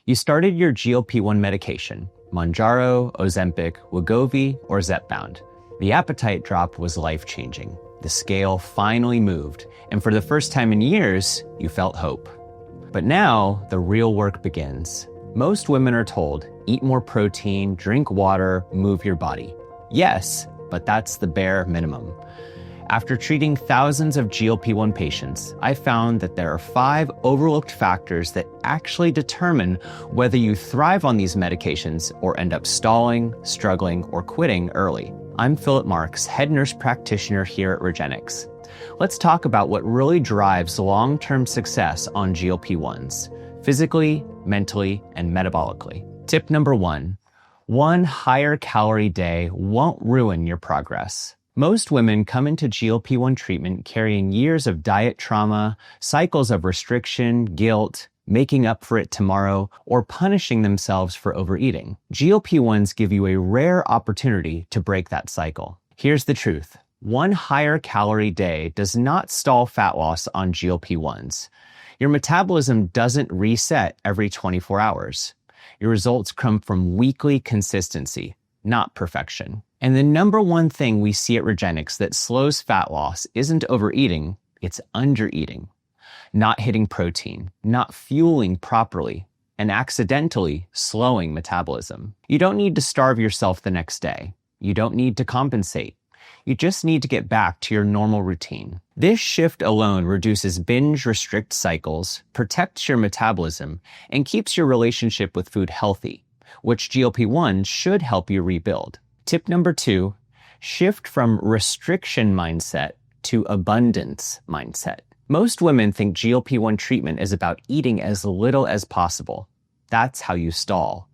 You started your GLP-1 medication, Mounjaro, Ozempic, Wegovy, or Zepbound. The appetite drop was life-changing. The scale finally moved, and for the first time in years, you felt hope. But now, the real work begins. Most women are told, eat more protein, drink water, move your body. Yes, but that's the bare minimum. After treating thousands of GLP-1 patients, I found that there are 5 overlooked factors that actually determine whether you thrive on these medications or end up stalling, struggling, or quitting early. I'm Philip Marks, head nurse practitioner here at Regenics. Let's talk about what really drives long-term success on GLP-1s, physically, mentally, and metabolically. Tip number 1, one higher calorie day won't ruin your progress. Most women come into GLP-1 treatment carrying years of diet trauma, cycles of restriction, guilt, making up for it tomorrow, or punishing themselves for overeating. GLP-1s give you a rare opportunity to break that cycle. Here's the truth. One higher calorie day does not stall fat loss on GLP-1s. Your metabolism doesn't reset every 24 hours. Your results come from weekly consistency, not perfection. And the number one thing we see at Regenics that slows fat loss isn't overeating, it's undereating. Not hitting protein, not fueling properly, and accidentally slowing metabolism. You don't need to starve yourself the next day. You don't need to compensate. You just need to get back to your normal routine. This shift alone reduces binge-restrict cycles, protects your metabolism, and keeps your relationship with food healthy, which GLP-1 should help you rebuild. Tip number 2, shift from restriction mindset to abundance mindset. Most women think GLP-1 treatment is about eating as little as possible. That's how you stall.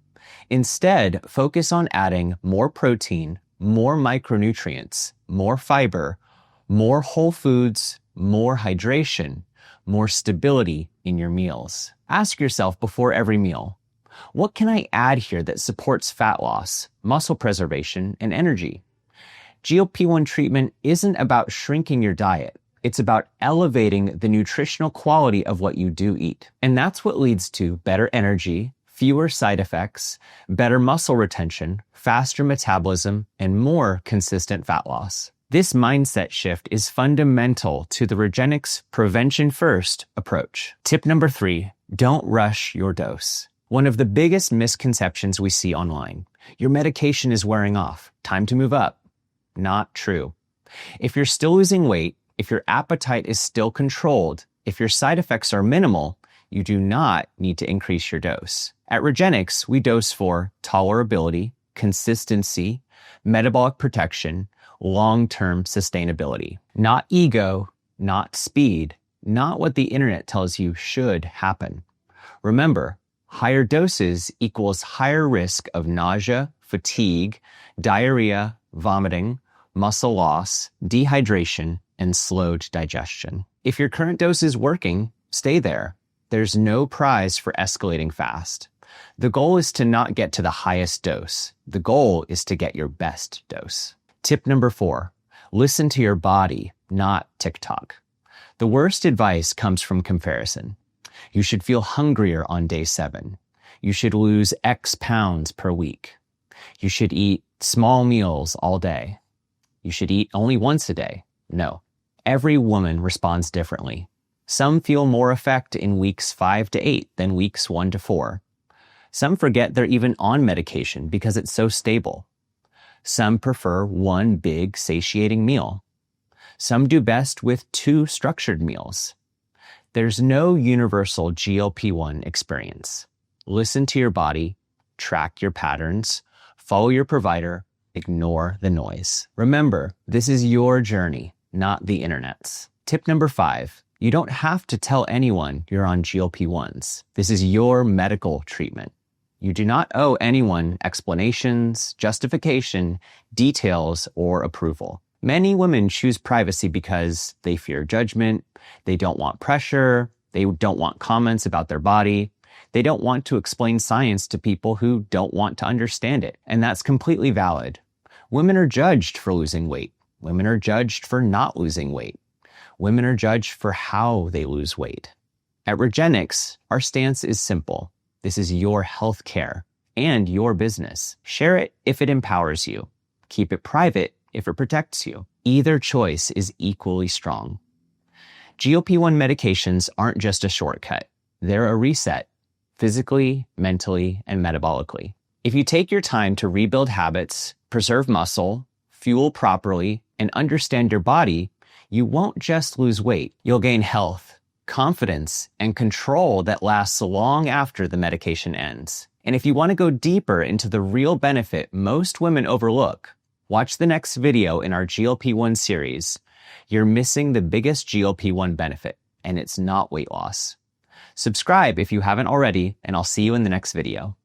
Instead, focus on adding more protein, more micronutrients, more fiber, more whole foods, more hydration, more stability in your meals. Ask yourself before every meal, what can I add here that supports fat loss, muscle preservation, and energy? GLP-1 treatment isn't about shrinking your diet. It's about elevating the nutritional quality of what you do eat. And that's what leads to better energy, fewer side effects, better muscle retention, faster metabolism, and more consistent fat loss. This mindset shift is fundamental to the Regenics Prevention First approach. Tip number 3, don't rush your dose. One of the biggest misconceptions we see online. Your medication is wearing off. Time to move up. Not true. If you're still losing weight, if your appetite is still controlled, if your side effects are minimal, you do not need to increase your dose. At Regenics, we dose for tolerability, consistency, metabolic protection, long-term sustainability. Not ego, not speed, not what the internet tells you should happen. Remember, higher doses equals higher risk of nausea, fatigue, diarrhea, vomiting, muscle loss, dehydration, and slowed digestion. If your current dose is working, stay there. There's no prize for escalating fast. The goal is to not get to the highest dose. The goal is to get your best dose. Tip number 4, listen to your body, not TikTok. The worst advice comes from comparison. You should feel hungrier on day 7. You should lose X pounds per week. You should eat small meals all day. You should eat only once a day. No. Every woman responds differently. Some feel more effect in weeks 5 to 8 than weeks 1 to 4. Some forget they're even on medication because it's so stable. Some prefer one big satiating meal. Some do best with 2 structured meals. There's no universal GLP-1 experience. Listen to your body, track your patterns, follow your provider, ignore the noise. Remember, this is your journey, not the internet's. Tip number 5, you don't have to tell anyone you're on GLP-1s. This is your medical treatment. You do not owe anyone explanations, justification, details, or approval. Many women choose privacy because they fear judgment, they don't want pressure, they don't want comments about their body, they don't want to explain science to people who don't want to understand it. And that's completely valid. Women are judged for losing weight. Women are judged for not losing weight. Women are judged for how they lose weight. At Regenics, our stance is simple. This is your health care and your business. Share it if it empowers you. Keep it private if it protects you. Either choice is equally strong. GLP-1 medications aren't just a shortcut. They're a reset, physically, mentally, and metabolically. If you take your time to rebuild habits, preserve muscle, fuel properly, and understand your body, you won't just lose weight. You'll gain health, confidence, and control that lasts long after the medication ends. And if you want to go deeper into the real benefit most women overlook, watch the next video in our GLP-1 series. You're missing the biggest GLP-1 benefit, and it's not weight loss. Subscribe if you haven't already, and I'll see you in the next video.